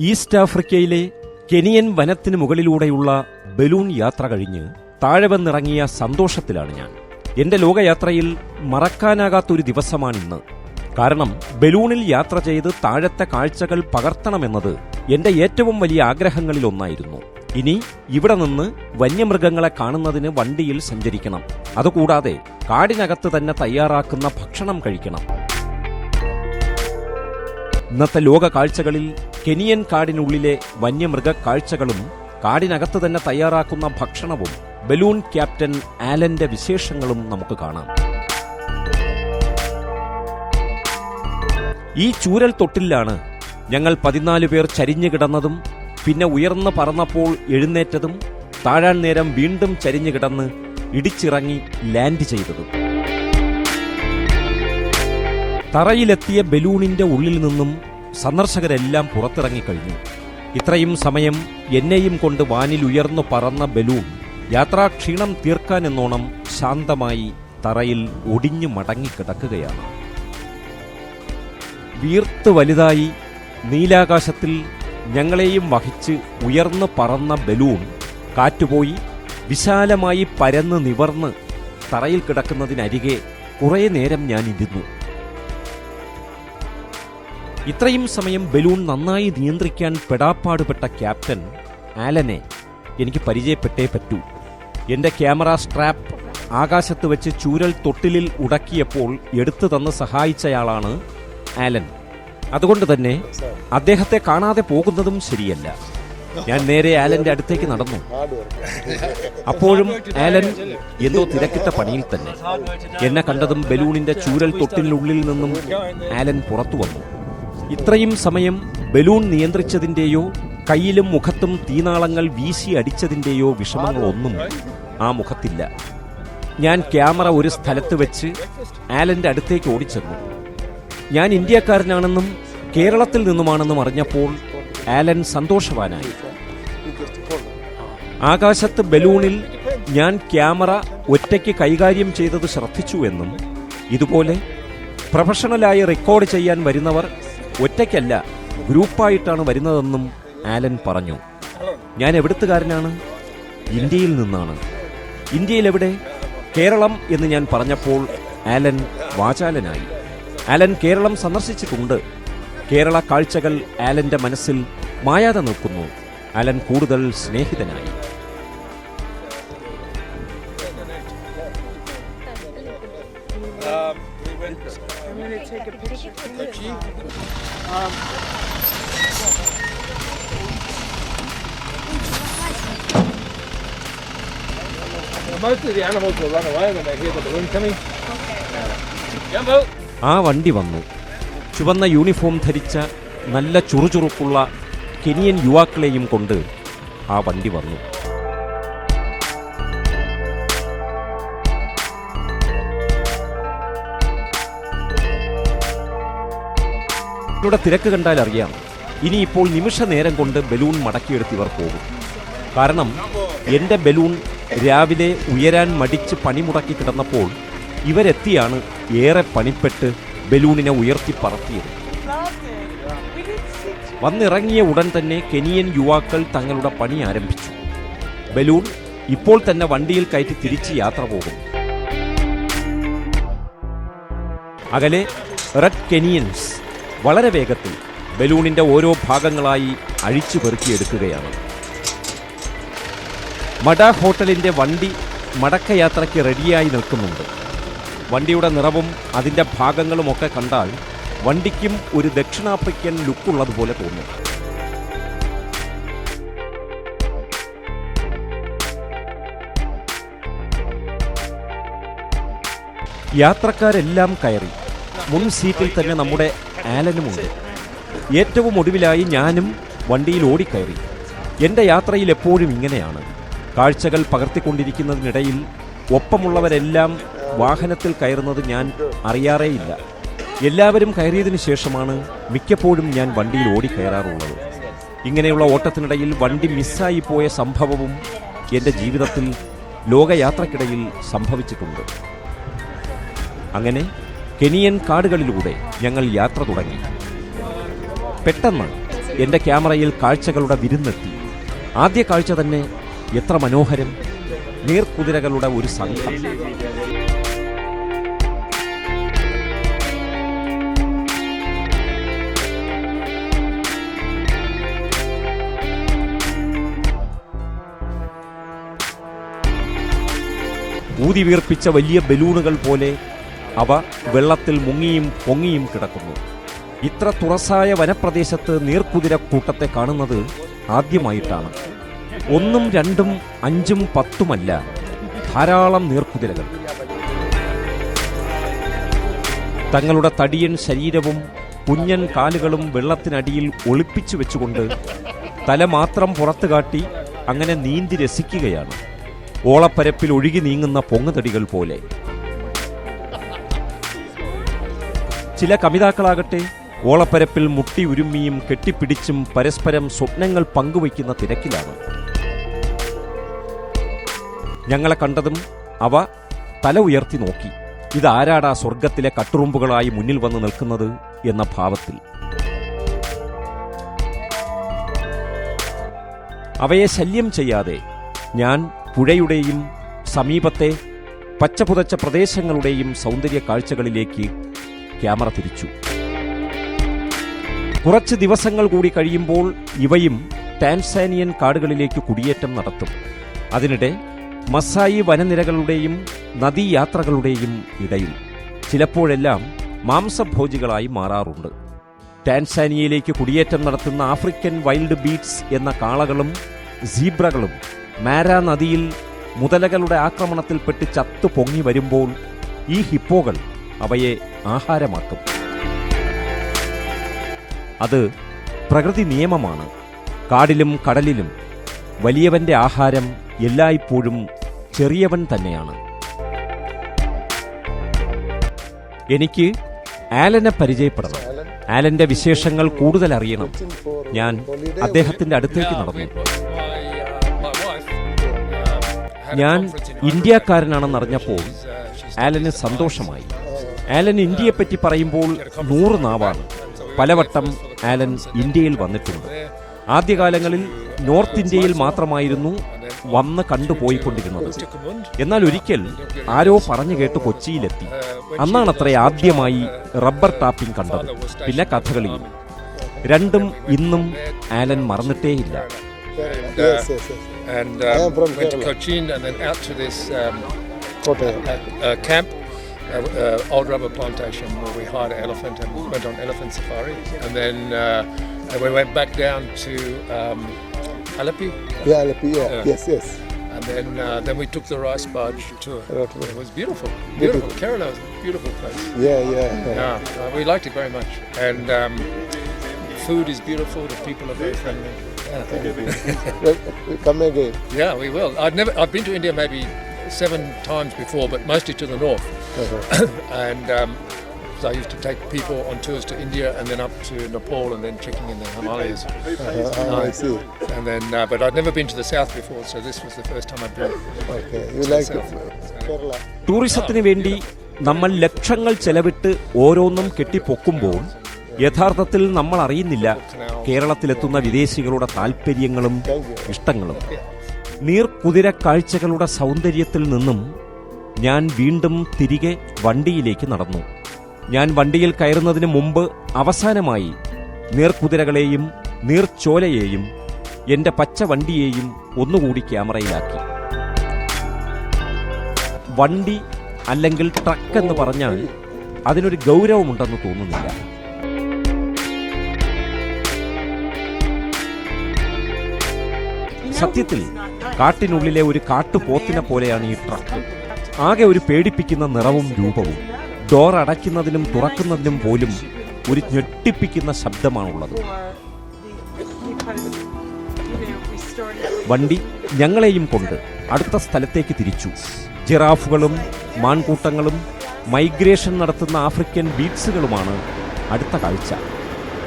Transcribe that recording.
East ആഫ്രിക്കയിലെ Kenyan വനത്തിന് മുകളിലൂടെയുള്ള balloon യാത്ര കഴിഞ്ഞ് താഴെ വന്നിറങ്ങിയ സന്തോഷത്തിലാണ് ഞാൻ. എന്റെ ലോകയാത്രയിൽ മറക്കാനാകാത്തൊരു ദിവസമാണിന്ന്. കാരണം ബലൂണിൽ യാത്ര ചെയ്ത് താഴത്തെ കാഴ്ചകൾ പകർത്തണമെന്നത് എന്റെ ഏറ്റവും വലിയ ആഗ്രഹങ്ങളിലൊന്നായിരുന്നു. ഇനി ഇവിടെ നിന്ന് വന്യമൃഗങ്ങളെ കാണുന്നതിന് വണ്ടിയിൽ സഞ്ചരിക്കണം. അതുകൂടാതെ കാടിനകത്ത് തന്നെ തയ്യാറാക്കുന്ന ഭക്ഷണം കഴിക്കണം. ഇന്നത്തെ ലോക കാഴ്ചകളിൽ കെനിയൻ കാടിനുള്ളിലെ വന്യമൃഗ കാഴ്ചകളും കാടിനകത്ത് തന്നെ തയ്യാറാക്കുന്ന ഭക്ഷണവും ബലൂൺ ക്യാപ്റ്റൻ ആലന്റെ വിശേഷങ്ങളും നമുക്ക് കാണാം. ഈ ചൂരൽ തൊട്ടിലാണ് ഞങ്ങൾ 14 പേർ ചരിഞ്ഞു കിടന്നതും പിന്നെ ഉയർന്നു പറന്നപ്പോൾ എഴുന്നേറ്റതും താഴാൻ നേരം വീണ്ടും ചരിഞ്ഞു കിടന്ന് ഇടിച്ചിറങ്ങി ലാൻഡ് ചെയ്തതും. തറയിലെത്തിയ ബലൂണിന്റെ ഉള്ളിൽ നിന്നും സന്ദർശകരെല്ലാം പുറത്തിറങ്ങിക്കഴിഞ്ഞു. ഇത്രയും സമയം എന്നെയും കൊണ്ട് വാനിൽ ഉയർന്നു പറന്ന ബലൂൺ യാത്രാക്ഷീണം തീർക്കാനെന്നോണം ശാന്തമായി തറയിൽ ഒടിഞ്ഞു മടങ്ങിക്കിടക്കുകയാണ്. വീർത്ത് വലുതായി നീലാകാശത്തിൽ ഞങ്ങളെയും വഹിച്ച് ഉയർന്നു പറന്ന ബലൂൺ കാറ്റുപോയി വിശാലമായി പരന്ന് നിവർന്ന് തറയിൽ കിടക്കുന്നതിനരികെ കുറേ നേരം ഞാൻ ഇരുന്നു. ഇത്രയും സമയം ബലൂൺ നന്നായി നിയന്ത്രിക്കാൻ പെടാപ്പാടുപെട്ട ക്യാപ്റ്റൻ ആലനെ എനിക്ക് പരിചയപ്പെട്ടേ പറ്റൂ. എന്റെ ക്യാമറ സ്ട്രാപ്പ് ആകാശത്ത് വെച്ച് ചൂരൽ തൊട്ടിലിൽ ഉടക്കിയപ്പോൾ എടുത്തു തന്ന് സഹായിച്ചയാളാണ് ആലൻ. അതുകൊണ്ട് തന്നെ അദ്ദേഹത്തെ കാണാതെ പോകുന്നതും ശരിയല്ല. ഞാൻ നേരെ ആലന്റെ അടുത്തേക്ക് നടന്നു. അപ്പോഴും ആലൻ എന്തോ തിരക്കിട്ട പണിയിൽ തന്നെ. എന്നെ കണ്ടതും ബലൂണിന്റെ ചൂരൽ തൊട്ടിലിനുള്ളിൽ നിന്നും ആലൻ പുറത്തു വന്നു. ഇത്രയും സമയം ബലൂൺ നിയന്ത്രിച്ചതിന്റെയോ കയ്യിലും മുഖത്തും തീനാളങ്ങൾ വീശി അടിച്ചതിന്റെയോ വിഷമങ്ങളൊന്നും ആ മുഖത്തില്ല. ഞാൻ ക്യാമറ ഒരു സ്ഥലത്ത് വെച്ച് ആലന്റെ അടുത്തേക്ക് ഓടിച്ചെന്നു. ഞാൻ ഇന്ത്യക്കാരനാണെന്നും കേരളത്തിൽ നിന്നുമാണെന്നും അറിഞ്ഞപ്പോൾ ആലൻ സന്തോഷവാനായി. ആകാശത്ത് ബലൂണിൽ ഞാൻ ക്യാമറ ഒറ്റയ്ക്ക് കൈകാര്യം ചെയ്തത് ശ്രദ്ധിച്ചുവെന്നും ഇതുപോലെ പ്രൊഫഷണലായി റെക്കോർഡ് ചെയ്യാൻ വരുന്നവർ ഒറ്റയ്ക്കല്ല ഗ്രൂപ്പായിട്ടാണ് വരുന്നതെന്നും ആലൻ പറഞ്ഞു. ഞാൻ എവിടുത്തുകാരനാണ്? ഇന്ത്യയിൽ നിന്നാണ്. ഇന്ത്യയിൽ എവിടെ? കേരളം എന്ന് ഞാൻ പറഞ്ഞപ്പോൾ ആലൻ വാചാലനായി. ആലൻ കേരളം സന്ദർശിച്ചിട്ടുണ്ട്. കേരള കാഴ്ചകൾ ആലന്റെ മനസ്സിൽ മായാതെ നിൽക്കുന്നു. ആലൻ കൂടുതൽ സ്നേഹിതനായി. ആ വണ്ടി വന്നു. ചുവന്ന യൂണിഫോം ധരിച്ച നല്ല ചുറുചുറുക്കുള്ള കെനിയൻ യുവാക്കളെയും കൊണ്ട് ആ വണ്ടി വന്നു. ഇവിടെ തിരക്ക് കണ്ടാൽ അറിയാം, ഇനിയിപ്പോൾ നിമിഷ നേരം കൊണ്ട് ബലൂൺ മടക്കിയെടുത്ത് ഇവർ പോകും. കാരണം എന്റെ ബലൂൺ രാവിലെ ഉയരാൻ മടിച്ച് പണിമുടക്കി കിടന്നപ്പോൾ ഇവരെത്തിയാണ് ഏറെ പണിപ്പെട്ട് ബലൂണിനെ ഉയർത്തി പറത്തിയത്. വന്നിറങ്ങിയ ഉടൻ തന്നെ കെനിയൻ യുവാക്കൾ തങ്ങളുടെ പണി ആരംഭിച്ചു. ബലൂൺ ഇപ്പോൾ തന്നെ വണ്ടിയിൽ കയറ്റി തിരിച്ച് യാത്ര പോകും. അകലെ റെഡ് കെനിയൻസ് വളരെ വേഗത്തിൽ ബലൂണിന്റെ ഓരോ ഭാഗങ്ങളായി അഴിച്ചു പെറുക്കിയെടുക്കുകയാണ്. മഡ ഹോട്ടലിന്റെ വണ്ടി മടക്കയാത്രയ്ക്ക് റെഡിയായി നിൽക്കുന്നുണ്ട്. വണ്ടിയുടെ നിറവും അതിന്റെ ഭാഗങ്ങളുമൊക്കെ കണ്ടാൽ വണ്ടിക്കും ഒരു ദക്ഷിണാഫ്രിക്കൻ ലുക്കുള്ളതുപോലെ തോന്നും. യാത്രക്കാരെല്ലാം കയറി. മുൻ സീറ്റിൽ തന്നെ നമ്മുടെ ആലനുമുണ്ട്. ഏറ്റവും ഒടുവിലായി ഞാനും വണ്ടിയിൽ ഓടിക്കയറി. എന്റെ യാത്രയിൽ എപ്പോഴും ഇങ്ങനെയാണ്. കാഴ്ചകൾ പകർത്തിക്കൊണ്ടിരിക്കുന്നതിനിടയിൽ ഒപ്പമുള്ളവരെല്ലാം വാഹനത്തിൽ കയറുന്നത് ഞാൻ അറിയാറേയില്ല. എല്ലാവരും കയറിയതിനു ശേഷമാണ് മിക്കപ്പോഴും ഞാൻ വണ്ടിയിൽ ഓടിക്കയറാറുള്ളത്. ഇങ്ങനെയുള്ള ഓട്ടത്തിനിടയിൽ വണ്ടി മിസ്സായി പോയ സംഭവവും എൻ്റെ ജീവിതത്തിൽ ലോകയാത്രക്കിടയിൽ സംഭവിച്ചിട്ടുണ്ട്. അങ്ങനെ കെനിയൻ കാടുകളിലൂടെ ഞങ്ങൾ യാത്ര തുടങ്ങി. പെട്ടെന്ന് എൻ്റെ ക്യാമറയിൽ കാഴ്ചകളുടെ വിരുന്നെത്തി. ആദ്യ കാഴ്ച തന്നെ എത്ര മനോഹരം! നീർക്കുതിരകളുടെ ഒരു സംഘം. ഊതി വീർപ്പിച്ച വലിയ ബലൂണുകൾ പോലെ അവ വെള്ളത്തിൽ മുങ്ങിയും പൊങ്ങിയും കിടക്കുന്നു. ഇത്ര തുറസായ വനപ്രദേശത്ത് നീർക്കുതിര കൂട്ടത്തെ കാണുന്നത് ആദ്യമായിട്ടാണ്. 1, 2, 5, 10 ധാരാളം നീർക്കുതിരകൾ. തങ്ങളുടെ തടിയൻ ശരീരവും കുഞ്ഞൻ കാലുകളും വെള്ളത്തിനടിയിൽ ഒളിപ്പിച്ചു വെച്ചുകൊണ്ട് തല മാത്രം പുറത്തു കാട്ടി അങ്ങനെ നീന്തി രസിക്കുകയാണ്. ഓളപ്പരപ്പിൽ ഒഴുകി നീങ്ങുന്ന പൊങ്ങുതടികൾ പോലെ. ചില കമിതാക്കളാകട്ടെ ഓളപ്പരപ്പിൽ മുട്ടി ഉരുമ്മിയും കെട്ടിപ്പിടിച്ചും പരസ്പരം സ്വപ്നങ്ങൾ പങ്കുവയ്ക്കുന്ന തിരക്കിലാണ്. ഞങ്ങളെ കണ്ടതും അവ തല ഉയർത്തി നോക്കി. ഇതാരാടാ സ്വർഗത്തിലെ കട്ടുറുമ്പുകളായി മുന്നിൽ വന്ന് നിൽക്കുന്നത് എന്ന ഭാവത്തിൽ. അവയെ ശല്യം ചെയ്യാതെ ഞാൻ പുഴയുടെയും സമീപത്തെ പച്ചപുതച്ച പ്രദേശങ്ങളുടെയും സൗന്ദര്യ കാഴ്ചകളിലേക്ക് ക്യാമറ തിരിച്ചു. കുറച്ച് ദിവസങ്ങൾ കൂടി കഴിയുമ്പോൾ ഇവയും ടാൻസാനിയൻ കാടുകളിലേക്ക് കുടിയേറ്റം നടത്തും. അതിനിടെ മസായി വനനിരകളുടെയും നദീയാത്രകളുടെയും ഇടയിൽ ചിലപ്പോഴെല്ലാം മാംസഭോജികളായി മാറാറുണ്ട്. ടാൻസാനിയയിലേക്ക് കുടിയേറ്റം നടത്തുന്ന ആഫ്രിക്കൻ വൈൽഡ് ബീറ്റ്സ് എന്ന കാളകളും സീബ്രകളും മാര നദിയിൽ മുതലകളുടെ ആക്രമണത്തിൽപ്പെട്ട് ചത്തു പൊങ്ങി വരുമ്പോൾ ഈ ഹിപ്പോകൾ അവയെ ആഹാരമാക്കും. അത് പ്രകൃതി നിയമമാണ്. കാടിലും കടലിലും വലിയവന്റെ ആഹാരം എല്ലായ്പ്പോഴും ചെറിയവൻ തന്നെയാണ്. എനിക്ക് ആലനെ പരിചയപ്പെടണം. ആലന്റെ വിശേഷങ്ങൾ കൂടുതൽ അറിയണം. ഞാൻ അദ്ദേഹത്തിന്റെ അടുത്തേക്ക് നടന്നു. ഞാൻ ഇന്ത്യക്കാരനാണെന്നറിഞ്ഞപ്പോൾ ആലന് സന്തോഷമായി. ആലൻ ഇന്ത്യയെപ്പറ്റി പറയുമ്പോൾ 100 നാവാണ്. പലവട്ടം ആലൻ ഇന്ത്യയിൽ വന്നിട്ടുണ്ട്. ആദ്യകാലങ്ങളിൽ നോർത്ത് ഇന്ത്യയിൽ മാത്രമായിരുന്നു വന്ന് കണ്ടുപോയിക്കൊണ്ടിരുന്നത്. എന്നാൽ ഒരിക്കൽ ആരോ പറഞ്ഞു കേട്ട് കൊച്ചിയിലെത്തി. അന്നാണത്രേ ആദ്യമായി റബ്ബർ ടാപ്പിംഗ് കണ്ടത്. പിന്നെ കഥകളിയും. രണ്ടും ഇന്നും ആലൻ മറന്നിട്ടേയില്ല. And went to Cochin and then out to this camp, old rubber plantation where we hired an elephant and went on elephant safari. And then we went back down to Alleppey. Yeah, Alleppey, yeah. Yes. And then we took the rice barge tour. It was beautiful. Kerala was a beautiful place. Yeah. We liked it very much. And food is beautiful. The people are very friendly. We'll come again. Yeah, we will. I've been to India maybe 7 times before, but mostly to the north. And so I used to take people on tours to India and then up to Nepal and then trekking in the Himalayas. I see. And then, but I'd never been to the south before, so this was the first time I've been. Okay, you like Kerala? ടൂറിസത്തിന് വേണ്ടി നമ്മൾ ലക്ഷങ്ങൾ ചെലവിട്ട് ഓരോന്നും കെട്ടിപ്പൊക്കുമ്പോൾ യഥാർത്ഥത്തിൽ നമ്മൾ അറിയുന്നില്ല കേരളത്തിലെത്തുന്ന വിദേശികളുടെ താൽപ്പര്യങ്ങളും ഇഷ്ടങ്ങളും. നീർക്കുതിര കാഴ്ചകളുടെ സൗന്ദര്യത്തിൽ നിന്നും ഞാൻ വീണ്ടും തിരികെ വണ്ടിയിലേക്ക് നടന്നു. ഞാൻ വണ്ടിയിൽ കയറുന്നതിന് മുമ്പ് അവസാനമായി നീർക്കുതിരകളെയും നീർച്ചോലയെയും എന്റെ പച്ച വണ്ടിയെയും ഒന്നുകൂടി ക്യാമറയിലാക്കി. വണ്ടി അല്ലെങ്കിൽ ട്രക്ക് എന്ന് പറഞ്ഞാൽ അതിനൊരു ഗൗരവമുണ്ടെന്ന് തോന്നുന്നില്ല. സത്യത്തിൽ കാട്ടിനുള്ളിലെ ഒരു കാട്ടുപോത്തിനെ പോലെയാണ് ഈ ട്രക്ക്. ആകെ ഒരു പേടിപ്പിക്കുന്ന നിറവും രൂപവും. ഡോർ അടയ്ക്കുന്നതിനും തുറക്കുന്നതിനും പോലും ഒരു ഞെട്ടിപ്പിക്കുന്ന ശബ്ദമാണുള്ളത്. വണ്ടി ഞങ്ങളെയും കൊണ്ട് അടുത്ത സ്ഥലത്തേക്ക് തിരിച്ചു. ജിറാഫുകളും മാൻകൂട്ടങ്ങളും മൈഗ്രേഷൻ നടത്തുന്ന ആഫ്രിക്കൻ ബീറ്റ്സുകളുമാണ് അടുത്ത കാഴ്ച.